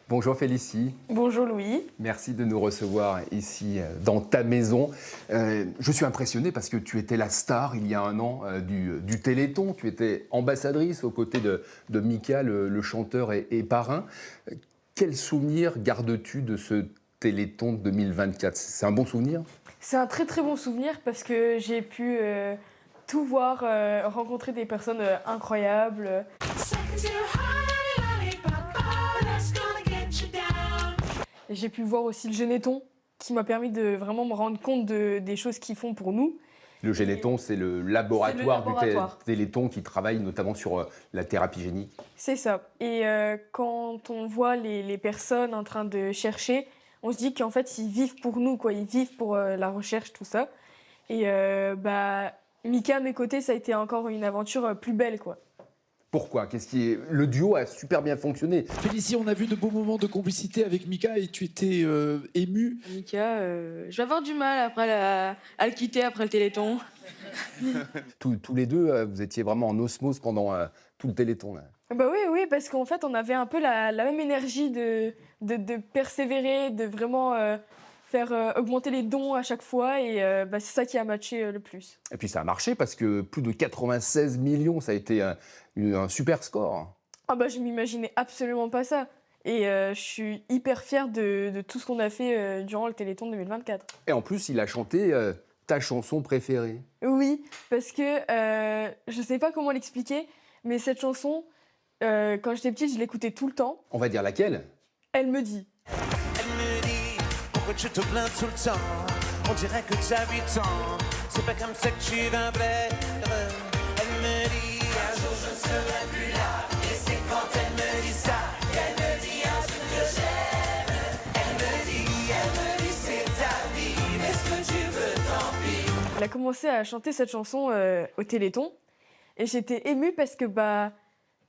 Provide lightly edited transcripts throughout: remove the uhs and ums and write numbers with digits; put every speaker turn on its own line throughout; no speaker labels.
Bonjour Félicie,
Bonjour Louis.
merci de nous recevoir ici dans ta maison. Je suis impressionné parce que tu étais la star il y a un an du Téléthon. Tu étais ambassadrice aux côtés de Mika, le chanteur et parrain. Quel souvenir gardes-tu de ce Téléthon 2024 ? C'est un bon souvenir ?
C'est un très très bon souvenir parce que j'ai pu tout voir, rencontrer des personnes incroyables. Et j'ai pu voir aussi le Généton qui m'a permis de vraiment me rendre compte des choses qu'ils font pour nous.
Le Généton, c'est le laboratoire,
laboratoire.
du Téléthon qui travaille notamment sur la thérapie génique.
C'est ça. Et quand on voit les personnes en train de chercher, on se dit qu'en fait ils vivent pour nous, quoi. Ils vivent pour la recherche, tout ça. Et Mika à mes côtés, ça a été encore une aventure plus belle, quoi.
Pourquoi ? Le duo a super bien fonctionné.
Félicie, on a vu de beaux moments de complicité avec Mika et tu étais émue.
Mika, je vais avoir du mal après à le quitter après le Téléthon.
Tous les deux, vous étiez vraiment en osmose pendant tout le Téléthon, là.
Bah oui, parce qu'en fait, on avait un peu la même énergie de persévérer, de vraiment faire augmenter les dons à chaque fois. Et c'est ça qui a matché le plus.
Et puis ça a marché parce que plus de 96 millions, ça a été un super score.
Ah bah je m'imaginais absolument pas ça. Et je suis hyper fière de tout ce qu'on a fait durant le Téléthon 2024.
Et en plus, il a chanté ta chanson préférée.
Oui, parce que je sais pas comment l'expliquer, mais cette chanson, quand j'étais petite, je l'écoutais tout le temps.
On va dire laquelle ?
Elle me dit.
Elle me dit pourquoi tu te plains tout le temps. On dirait que tu as 8 ans. C'est pas comme ça que tu vas faire. Elle me dit un jour je ne serai plus là. Et c'est quand elle me dit ça qu'elle me dit un truc que j'aime. Elle me dit c'est ta vie. Mais ce que tu veux tant pis.
Elle a commencé à chanter cette chanson au Téléthon. Et j'étais émue parce que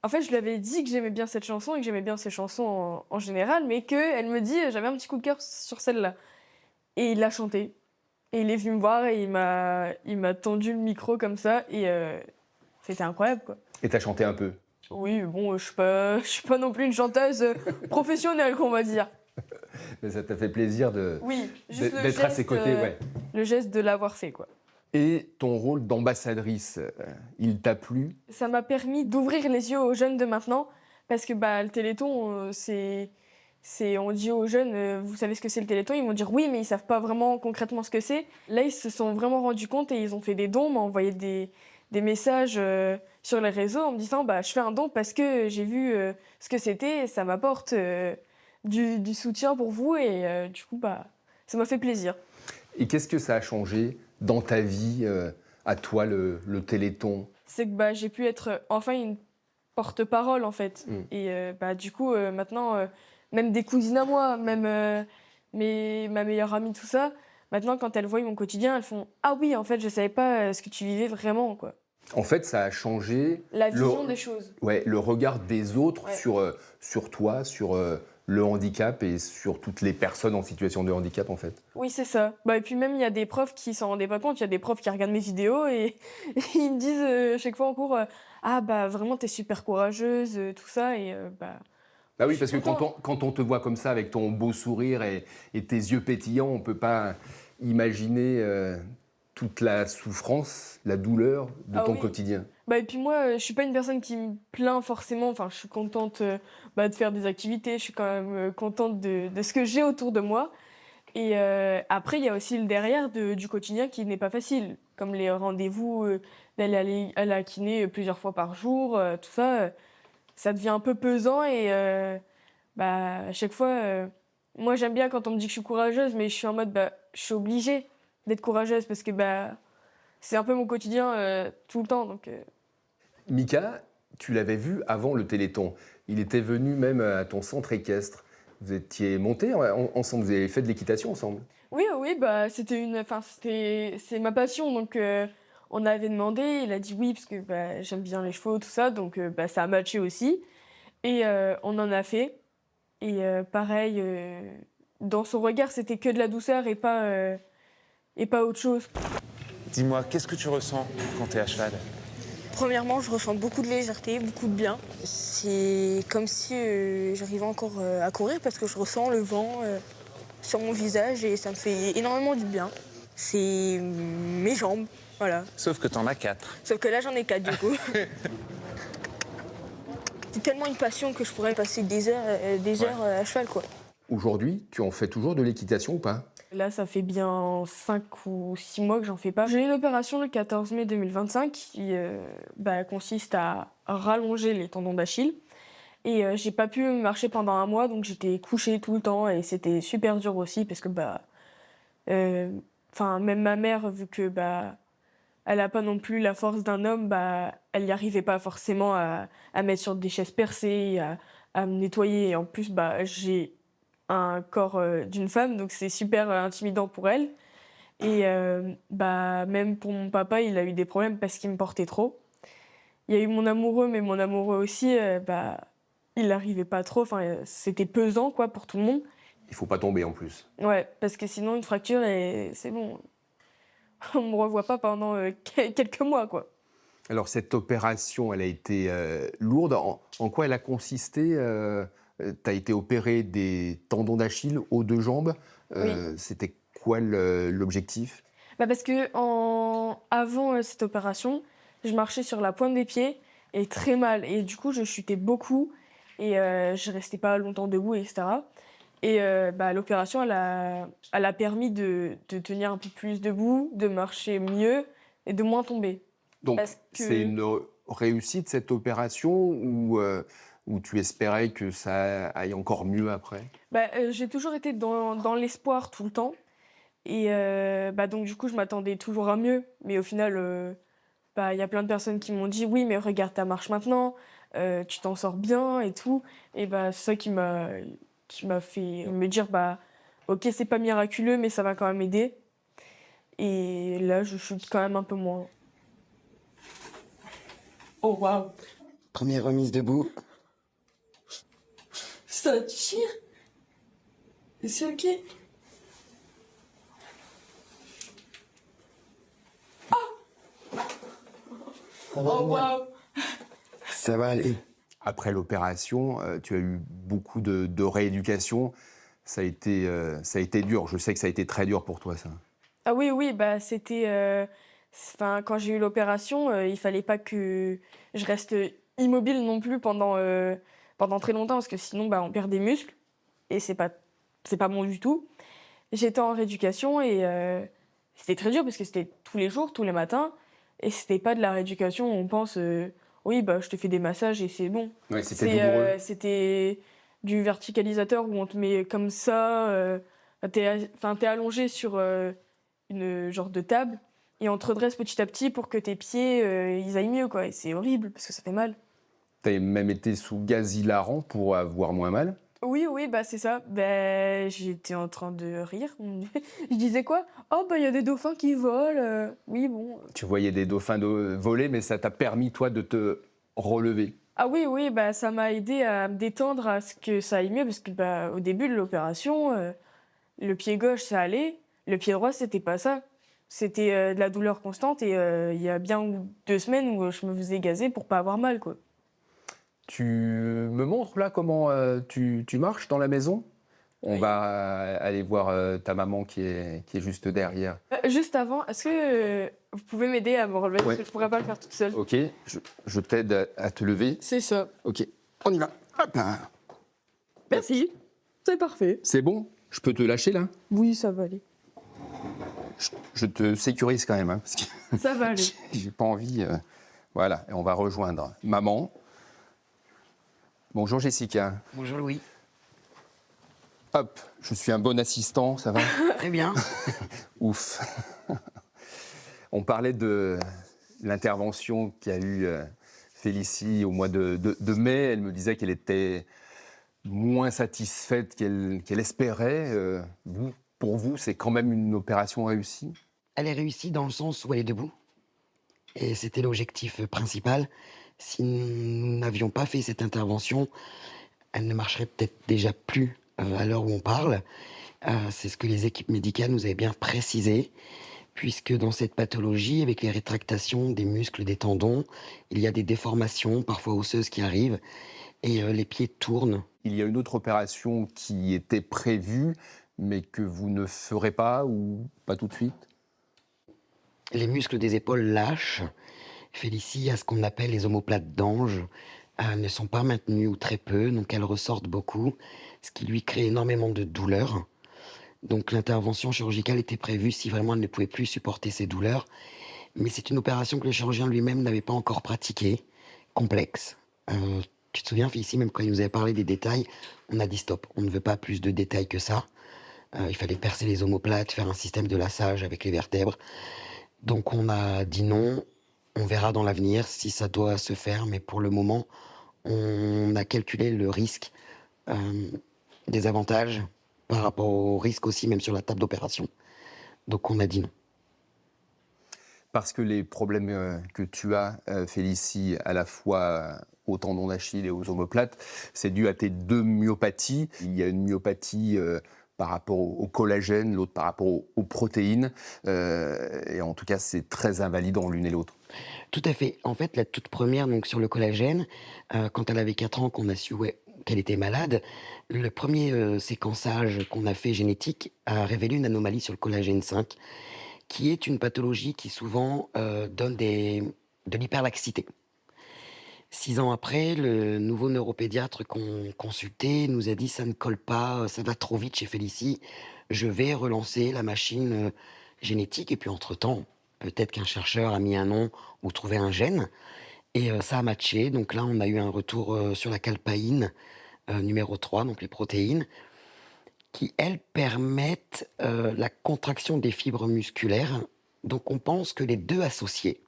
en fait, je lui avais dit que j'aimais bien cette chanson et que j'aimais bien ses chansons en général, mais qu'elle me dit j'avais un petit coup de cœur sur celle-là. Et il l'a chantée. Et il est venu me voir et il m'a tendu le micro comme ça et c'était incroyable, quoi.
Et t'as chanté un peu.
Oui, bon, je suis pas non plus une chanteuse professionnelle, qu'on va dire.
Mais ça t'a fait plaisir
Oui, juste le
d'être à ses
geste,
côtés, ouais.
le geste de l'avoir fait, quoi.
Et ton rôle d'ambassadrice, il t'a plu ?
Ça m'a permis d'ouvrir les yeux aux jeunes de maintenant, parce que le Téléthon, on dit aux jeunes, vous savez ce que c'est le Téléthon ? Ils vont dire oui, mais ils savent pas vraiment concrètement ce que c'est. Là, ils se sont vraiment rendus compte et ils ont fait des dons, m'ont envoyé des messages sur les réseaux en me disant je fais un don parce que j'ai vu ce que c'était et ça m'apporte du soutien pour vous et du coup, ça m'a fait plaisir.
Et qu'est-ce que ça a changé dans ta vie, à toi, le Téléthon ?
C'est que j'ai pu être enfin une porte-parole, en fait. Et du coup, maintenant, même des cousines à moi, même ma meilleure amie, tout ça, maintenant, quand elles voient mon quotidien, elles font « Ah oui, en fait, je savais pas ce que tu vivais vraiment, quoi. »
En fait, ça a changé
La vision des choses.
Ouais, le regard des autres
Ouais.
sur toi, sur le handicap et sur toutes les personnes en situation de handicap, en fait.
Oui, c'est ça. Et puis même, il y a des profs qui s'en rendaient pas compte. Il y a des profs qui regardent mes vidéos et ils me disent chaque fois en cours Ah, vraiment, t'es super courageuse, tout ça. Et
Bah oui,
je
parce que
suis contente.
quand on te voit comme ça, avec ton beau sourire et tes yeux pétillants, on ne peut pas imaginer toute la souffrance, la douleur de ton
Oui.
quotidien.
Et puis moi, je suis pas une personne qui me plaint forcément. Enfin, je suis contente de faire des activités. Je suis quand même contente de ce que j'ai autour de moi. Et après, il y a aussi le derrière du quotidien qui n'est pas facile, comme les rendez-vous d'aller à la kiné plusieurs fois par jour, tout ça. Ça devient un peu pesant et à chaque fois, moi j'aime bien quand on me dit que je suis courageuse, mais je suis en mode je suis obligée d'être courageuse parce que c'est un peu mon quotidien tout le temps. Donc,
Mika, tu l'avais vu avant le Téléthon. Il était venu même à ton centre équestre. Vous étiez montés ensemble, vous avez fait de l'équitation ensemble.
Oui, c'est ma passion, donc on avait demandé, il a dit oui parce que j'aime bien les chevaux, tout ça, donc ça a matché aussi. Et on en a fait. Et pareil, dans son regard, c'était que de la douceur et pas autre chose.
Dis-moi, qu'est-ce que tu ressens quand t'es à cheval ? Premièrement, je ressens beaucoup de légèreté, beaucoup de bien. C'est comme si j'arrivais encore à courir parce que je ressens le vent sur mon visage et ça me fait énormément du bien. C'est mes jambes, voilà.
Sauf que t'en as 4.
Sauf que là, j'en ai 4 du coup. C'est tellement une passion que je pourrais passer des heures à cheval, quoi.
Aujourd'hui, tu en fais toujours de l'équitation ou pas?
Là, ça fait bien 5 ou 6 mois que j'en fais pas. J'ai eu une opération le 14 mai 2025 qui consiste à rallonger les tendons d'Achille. Et j'ai pas pu marcher pendant un mois, donc j'étais couchée tout le temps et c'était super dur aussi parce que même ma mère, vu que elle a pas non plus la force d'un homme, elle n'y arrivait pas forcément à mettre sur des chaises percées, à me nettoyer. Et en plus, j'ai un corps d'une femme, donc c'est super intimidant pour elle. Et même pour mon papa, il a eu des problèmes parce qu'il me portait trop. Il y a eu mon amoureux, mais mon amoureux aussi, il n'arrivait pas trop. Enfin, c'était pesant quoi pour tout le monde.
Il faut pas tomber en plus.
Ouais, parce que sinon une fracture et c'est bon. On me revoit pas pendant quelques mois quoi.
Alors cette opération, elle a été lourde. En quoi elle a consisté? Tu as été opéré des tendons d'Achille aux 2 jambes.
Oui.
C'était quoi l'objectif?
Parce que avant cette opération, je marchais sur la pointe des pieds et très mal. Et du coup, je chutais beaucoup et je restais pas longtemps debout, etc. Et l'opération, elle a permis de tenir un peu plus debout, de marcher mieux et de moins tomber.
Donc
Parce que-
c'est une réussite cette opération ou tu espérais que ça aille encore mieux après?
J'ai toujours été dans l'espoir tout le temps. Et donc du coup, je m'attendais toujours à mieux. Mais au final, y a plein de personnes qui m'ont dit « Oui, mais regarde ta marche maintenant, tu t'en sors bien et tout. » Et c'est ça qui m'a fait me dire « Ok, c'est pas miraculeux, mais ça va quand même aider. » Et là, je chute quand même un peu moins. Oh waouh,
Première remise debout.
ça tire. C'est ok.
Ça va,
Oh waouh.
Ça va aller.
Après l'opération, tu as eu beaucoup de rééducation. Ça a été dur. Je sais que ça a été très dur pour toi, ça.
Ah oui, c'était... quand j'ai eu l'opération, il fallait pas que je reste immobile non plus pendant très longtemps, parce que sinon, on perd des muscles, et c'est pas bon du tout. J'étais en rééducation, et c'était très dur, parce que c'était tous les jours, tous les matins, et c'était pas de la rééducation où on pense oui, je te fais des massages, et c'est bon.
Ouais, c'était douloureux.
C'était du verticalisateur où on te met comme ça, t'es allongé sur une genre de table et on te redresse petit à petit pour que tes pieds ils aillent mieux quoi. Et c'est horrible parce que ça fait mal.
Tu as même été sous gaz hilarant pour avoir moins mal.
Oui, c'est ça. J'étais en train de rire. Je disais quoi? Oh, il y a des dauphins qui volent. Oui, bon.
Tu voyais des dauphins voler, mais ça t'a permis, toi, de te relever.
Ah oui, ça m'a aidé à me détendre, à ce que ça aille mieux, parce que au début de l'opération, le pied gauche, ça allait. Le pied droit, c'était pas ça. C'était de la douleur constante et il y a bien 2 semaines où je me faisais gazer pour pas avoir mal, quoi.
Tu me montres là comment tu marches dans la maison? On va aller voir ta maman qui est juste derrière.
Juste avant, est-ce que vous pouvez m'aider à me relever?
Ouais.
Parce que je pourrais pas le faire toute seule.
Ok, je t'aide à te lever.
C'est ça.
Ok, on y va. Hop là.
Merci. C'est parfait.
C'est bon? Je peux te lâcher là?
Oui, ça va aller.
Je te sécurise quand même, hein, parce que
Ça va aller.
j'ai pas envie. Voilà, et on va rejoindre maman. Bonjour Jessica.
Bonjour Louis.
Hop, je suis un bon assistant, ça va?
Très bien.
Ouf. On parlait de l'intervention qu'a eu Félicie au mois de mai. Elle me disait qu'elle était moins satisfaite qu'elle espérait. Pour vous, c'est quand même une opération réussie?
Elle est réussie dans le sens où elle est debout. Et c'était l'objectif principal. Si nous n'avions pas fait cette intervention, elle ne marcherait peut-être déjà plus à l'heure où on parle. C'est ce que les équipes médicales nous avaient bien précisé. puisque dans cette pathologie, avec les rétractations des muscles, des tendons, il y a des déformations, parfois osseuses, qui arrivent, et les pieds tournent.
Il y a une autre opération qui était prévue, mais que vous ne ferez pas ou pas tout de suite?
Les muscles des épaules lâchent. Félicie a ce qu'on appelle les omoplates d'ange, ne sont pas maintenues ou très peu, donc elles ressortent beaucoup, ce qui lui crée énormément de douleurs. Donc l'intervention chirurgicale était prévue si vraiment elle ne pouvait plus supporter ces douleurs. Mais c'est une opération que le chirurgien lui-même n'avait pas encore pratiquée, complexe. Tu te souviens, Félicie, même quand il nous avait parlé des détails, on a dit stop, on ne veut pas plus de détails que ça. Il fallait percer les omoplates, faire un système de lassage avec les vertèbres. Donc on a dit non, on verra dans l'avenir si ça doit se faire, mais pour le moment, on a calculé le risque, des avantages par rapport au risque aussi, même sur la table d'opération. Donc on a dit non.
Parce que les problèmes que tu as, Félicie, à la fois au tendon d'Achille et aux omoplates, c'est dû à tes deux myopathies. Il y a une myopathie par rapport au collagène, l'autre par rapport aux protéines. Et en tout cas, c'est très invalidant l'une et l'autre.
Tout à fait. En fait, la toute première, donc sur le collagène, quand elle avait 4 ans, qu'on a su qu'elle était malade, le premier séquençage qu'on a fait génétique a révélé une anomalie sur le collagène 5, qui est une pathologie qui souvent donne de l'hyperlaxité. 6 ans après, le nouveau neuropédiatre qu'on consultait nous a dit ça ne colle pas, ça va trop vite chez Félicie, je vais relancer la machine génétique. Et puis entre-temps, peut-être qu'un chercheur a mis un nom ou trouvé un gène, et ça a matché. Donc là, on a eu un retour sur la calpaïne numéro 3, donc les protéines, qui, elles, permettent la contraction des fibres musculaires. Donc on pense que les deux associés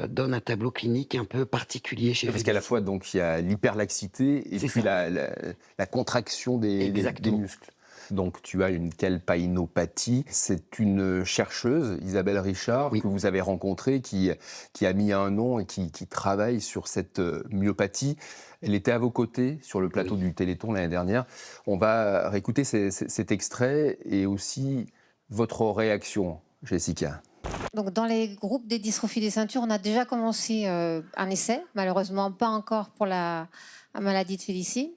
donnent un tableau clinique un peu particulier chez
Parce qu'à la
Félicie.
fois, donc, il y a l'hyperlaxité et
C'est
puis
ça.
la contraction des
Exactement.
muscles. Donc tu as une calpaïnopathie. C'est une chercheuse, Isabelle Richard,
Oui.
que vous avez rencontrée, qui a mis un nom et qui travaille sur cette myopathie. Elle était à vos côtés sur le plateau
Oui.
du Téléthon l'année dernière. On va réécouter cet extrait et aussi votre réaction, Jessica.
Donc, dans les groupes des dystrophies des ceintures, on a déjà commencé un essai, malheureusement pas encore pour la maladie de Félicie.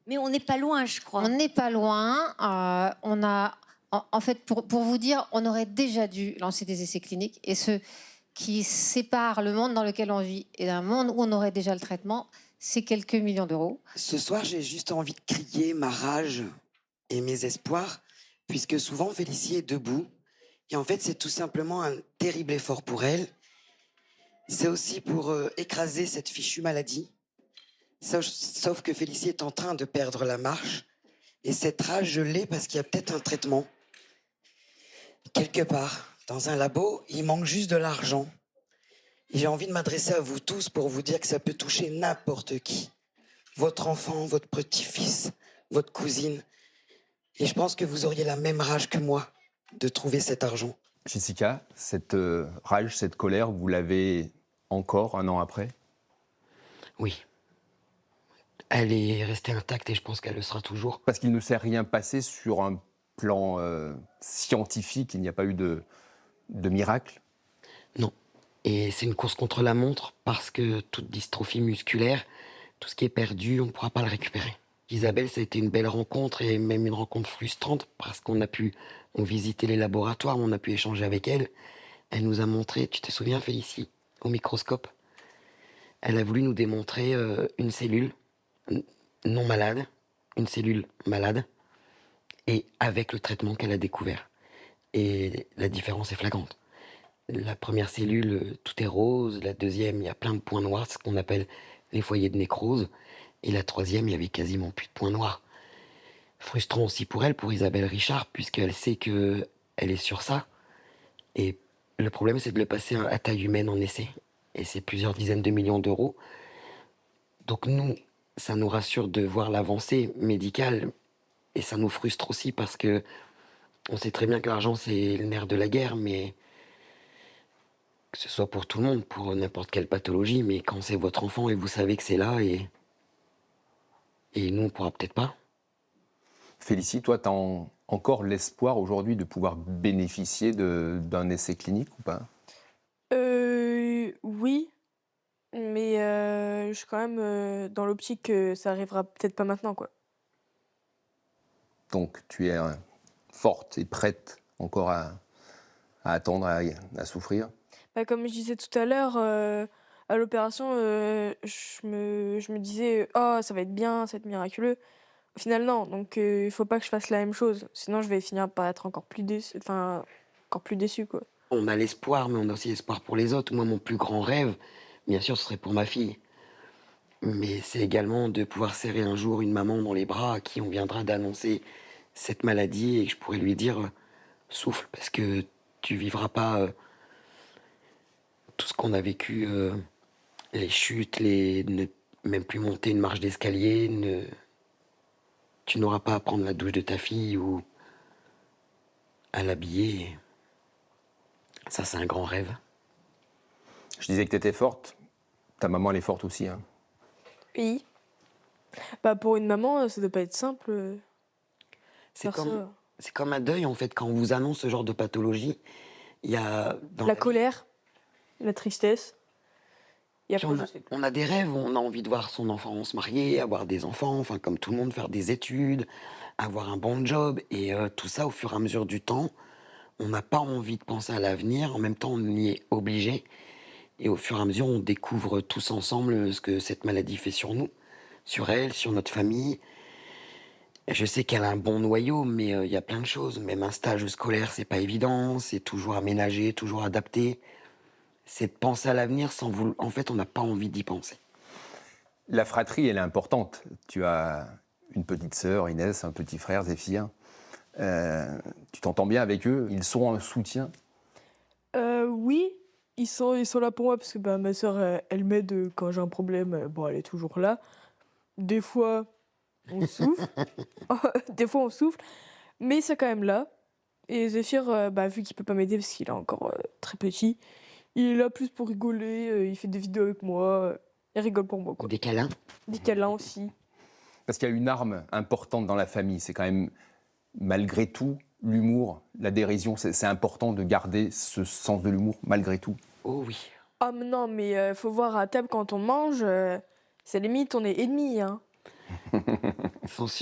Mais on n'est pas loin, je crois.
On n'est pas loin. On a, en fait, pour vous dire, on aurait déjà dû lancer des essais cliniques. Et ce qui sépare le monde dans lequel on vit et d'un monde où on aurait déjà le traitement, c'est quelques millions d'euros.
Ce soir, j'ai juste envie de crier ma rage et mes espoirs, puisque souvent Félicie est debout. Et en fait, c'est tout simplement un terrible effort pour elle. C'est aussi pour écraser cette fichue maladie. Sauf que Félicie est en train de perdre la marche. Et cette rage, je l'ai parce qu'il y a peut-être un traitement. Quelque part, dans un labo, il manque juste de l'argent. Et j'ai envie de m'adresser à vous tous pour vous dire que ça peut toucher n'importe qui. Votre enfant, votre petit-fils, votre cousine. Et je pense que vous auriez la même rage que moi de trouver cet argent.
Jessica, cette rage, cette colère, vous l'avez encore un an après?
Oui. Elle est restée intacte et je pense qu'elle le sera toujours.
Parce qu'il ne s'est rien passé sur un plan scientifique, il n'y a pas eu de miracle?
Non. Et c'est une course contre la montre parce que toute dystrophie musculaire, tout ce qui est perdu, on ne pourra pas le récupérer. Isabelle, ça a été une belle rencontre et même une rencontre frustrante parce qu'on a pu visiter les laboratoires, on a pu échanger avec elle. Elle nous a montré, tu te souviens Félicie, au microscope, elle a voulu nous démontrer une cellule non malade, une cellule malade, et avec le traitement qu'elle a découvert. Et la différence est flagrante. La première cellule, tout est rose. La deuxième, il y a plein de points noirs, ce qu'on appelle les foyers de nécrose. Et la troisième, il y avait quasiment plus de points noirs. Frustrant aussi pour elle, pour Isabelle Richard, puisqu'elle sait qu'elle est sur ça. Et le problème, c'est de le passer à taille humaine en essai. Et c'est plusieurs dizaines de millions d'euros. Donc nous, ça nous rassure de voir l'avancée médicale. Et ça nous frustre aussi parce que on sait très bien que l'argent, c'est le nerf de la guerre, mais que ce soit pour tout le monde, pour n'importe quelle pathologie, mais quand c'est votre enfant et vous savez que c'est là, et nous, on pourra peut-être pas.
Félicie, toi, tu as encore l'espoir aujourd'hui de pouvoir bénéficier d'un essai clinique ou pas?
Oui, mais je suis quand même dans l'optique que ça arrivera peut-être pas maintenant, quoi.
Donc, tu es forte et prête encore à attendre, à souffrir?
Bah, comme je disais tout à l'heure, à l'opération, je me disais: «Oh, ça va être bien, ça va être miraculeux». Au final, non, donc il faut pas que je fasse la même chose, sinon je vais finir par être encore plus déçue, enfin, encore plus déçue, quoi.
On a l'espoir, mais on a aussi l'espoir pour les autres. Moi, mon plus grand rêve, bien sûr, ce serait pour ma fille. Mais c'est également de pouvoir serrer un jour une maman dans les bras à qui on viendra d'annoncer cette maladie et que je pourrais lui dire souffle, parce que tu vivras pas tout ce qu'on a vécu, les chutes, ne même plus monter une marche d'escalier, tu n'auras pas à prendre la douche de ta fille ou à l'habiller. Ça, c'est un grand rêve.
Je disais que tu étais forte. Ta maman, elle est forte aussi, hein.
Oui. Bah, pour une maman, ça doit pas être simple,
C'est
faire ça.
c'est comme un deuil, en fait, quand on vous annonce ce genre de pathologie. Il y a dans
La
vie,
colère, la tristesse et
puis
après je sais plus.
on a des rêves, on a envie de voir son enfant se marier, avoir des enfants, enfin comme tout le monde, faire des études, avoir un bon job. Et tout ça, au fur et à mesure du temps, on n'a pas envie de penser à l'avenir. En même temps, on y est obligé. Et au fur et à mesure, on découvre tous ensemble ce que cette maladie fait sur nous, sur elle, sur notre famille. Je sais qu'elle a un bon noyau, mais il y a plein de choses. Même un stage scolaire, c'est pas évident. C'est toujours aménagé, toujours adapté. C'est de penser à l'avenir sans vouloir. En fait, on n'a pas envie d'y penser.
La fratrie, elle est importante. Tu as une petite sœur, Inès, un petit frère, Zéphyr. Tu t'entends bien avec eux? Ils sont un soutien?
Oui, ils sont là pour moi parce que, bah, ma sœur, elle m'aide, quand j'ai un problème, bon, elle est toujours là. Des fois, on souffle, des fois on souffle, mais c'est quand même là. Et Zéphyr, bah, vu qu'il peut pas m'aider parce qu'il est encore, très petit, il est là plus pour rigoler, il fait des vidéos avec moi, il rigole pour moi, quoi.
Des câlins.
Des câlins aussi.
Parce qu'il y a une arme importante dans la famille. C'est quand même, malgré tout, l'humour, la dérision. C'est important de garder ce sens de l'humour, malgré tout.
Oh oui.
Ah mais non, mais faut voir à table quand on mange, c'est limite on est ennemis, hein.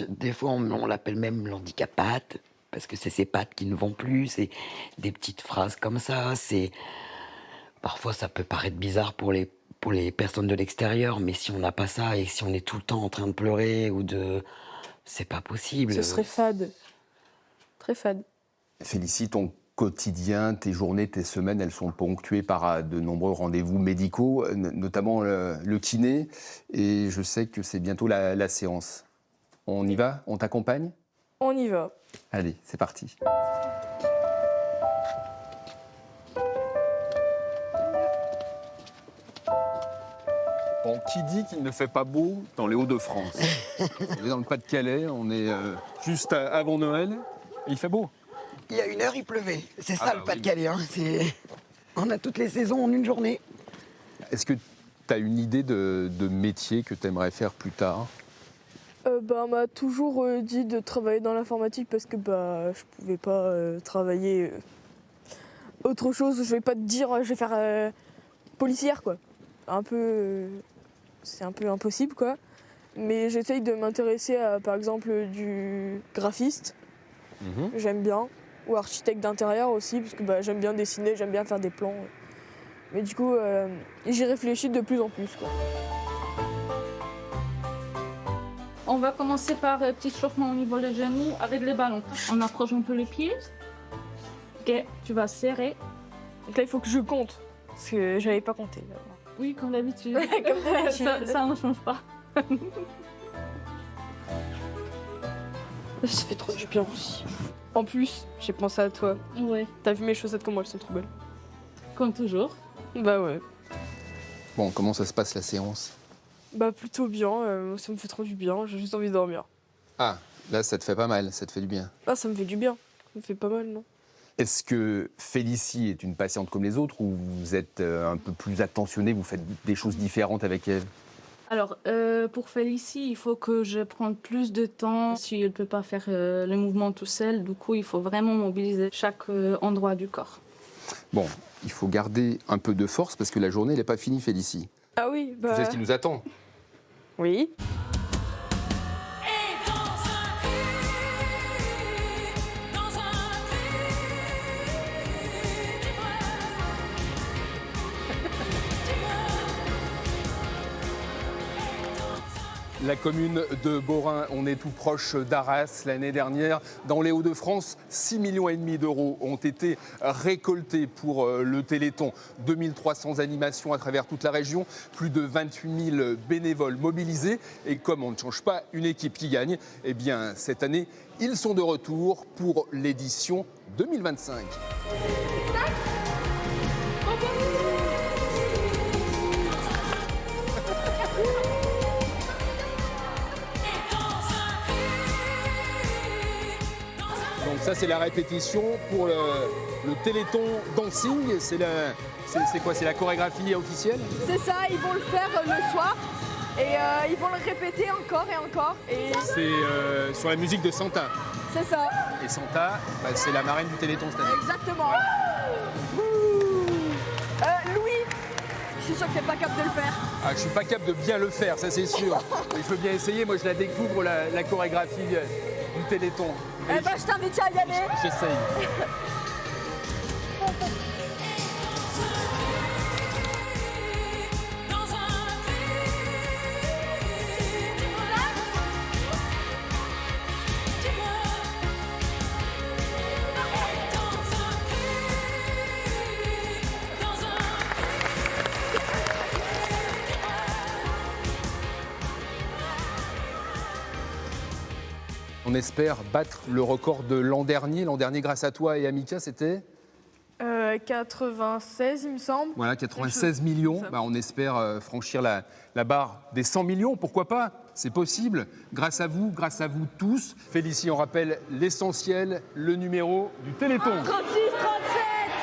Des fois, on l'appelle même l'handicapate, parce que c'est ses pattes qui ne vont plus. C'est des petites phrases comme ça. Parfois, ça peut paraître bizarre pour les personnes de l'extérieur, mais si on n'a pas ça et si on est tout le temps en train de pleurer c'est pas possible.
Ce serait fade. Très fade.
Félicie, ton quotidien, tes journées, tes semaines, elles sont ponctuées par de nombreux rendez-vous médicaux, notamment le kiné. Et je sais que c'est bientôt la séance. On y va? On t'accompagne?
On y va.
Allez, c'est parti. Bon, qui dit qu'il ne fait pas beau dans les Hauts-de-France? On est dans le Pas-de-Calais, on est juste avant Noël, et il fait beau.
Il y a 1 heure, il pleuvait. C'est ça
bah
le
oui.
Pas-de-Calais. Hein. On a toutes les saisons en une journée.
Est-ce que tu as une idée de métier que tu aimerais faire plus tard?
Bah, on m'a toujours dit de travailler dans l'informatique parce que bah, je pouvais pas travailler autre chose. Je vais pas te dire je vais faire policière, quoi. C'est un peu impossible, quoi. Mais j'essaye de m'intéresser à, par exemple, du graphiste. J'aime bien. Ou architecte d'intérieur aussi, parce que bah, j'aime bien dessiner, j'aime bien faire des plans. Mais du coup, j'y réfléchis de plus en plus, quoi.
On va commencer par petit chauffement au niveau des genoux avec les ballons. On approche un peu les pieds. Ok, tu vas serrer.
Donc là, il faut que je compte, parce que j'avais pas compté.
Oui, comme d'habitude.
Comme d'habitude.
Ça ne change pas.
Ça fait trop du bien aussi. En plus, j'ai pensé à toi.
Oui,
T'as vu mes chaussettes, comment elles sont trop belles?
comme toujours.
Bah ouais.
Bon, comment ça se passe la séance?
Bah plutôt bien, ça me fait trop du bien, j'ai juste envie de dormir.
Ah, là, ça te fait pas mal, ça te fait du bien.
Ah, ça me fait du bien, ça me fait pas mal, non?
Est-ce que Félicie est une patiente comme les autres ou vous êtes un peu plus attentionnée, vous faites des choses différentes avec elle?
Alors, pour Félicie, il faut que je prenne plus de temps. Si elle ne peut pas faire le mouvement tout seul, du coup, il faut vraiment mobiliser chaque endroit du corps.
Bon, il faut garder un peu de force parce que la journée n'est pas finie, Félicie.
Ah oui,
Tu sais ce qui nous attend.
Oui.
La commune de Borin, on est tout proche d'Arras. L'année dernière, dans les Hauts-de-France, 6,5 millions d'euros ont été récoltés pour le Téléthon. 2300 animations à travers toute la région, plus de 28 000 bénévoles mobilisés. Et comme on ne change pas une équipe qui gagne, eh bien cette année, ils sont de retour pour l'édition 2025. Donc ça, c'est la répétition pour le Téléthon Dancing. C'est quoi? C'est la chorégraphie officielle?
C'est ça, ils vont le faire le soir et ils vont le répéter encore et encore. Et...
C'est sur la musique de Santa.
C'est ça.
Et Santa, bah, c'est la marraine du Téléthon cette année.
Exactement. Louis, je suis sûr que t'es pas capable de le faire.
Ah, je suis pas capable de bien le faire, ça c'est sûr. Mais je veux bien essayer, moi je la découvre, la chorégraphie du Téléthon.
Eh ben, je t'invite à y aller.
J'essaye. On espère battre le record de l'an dernier. L'an dernier, grâce à toi et à Mika, c'était
96, il me semble.
voilà, 96 millions. Bah, on espère franchir la barre des 100 millions. Pourquoi pas? C'est possible. Grâce à vous tous. Félicie, on rappelle l'essentiel, le numéro du Téléthon.
36, 37.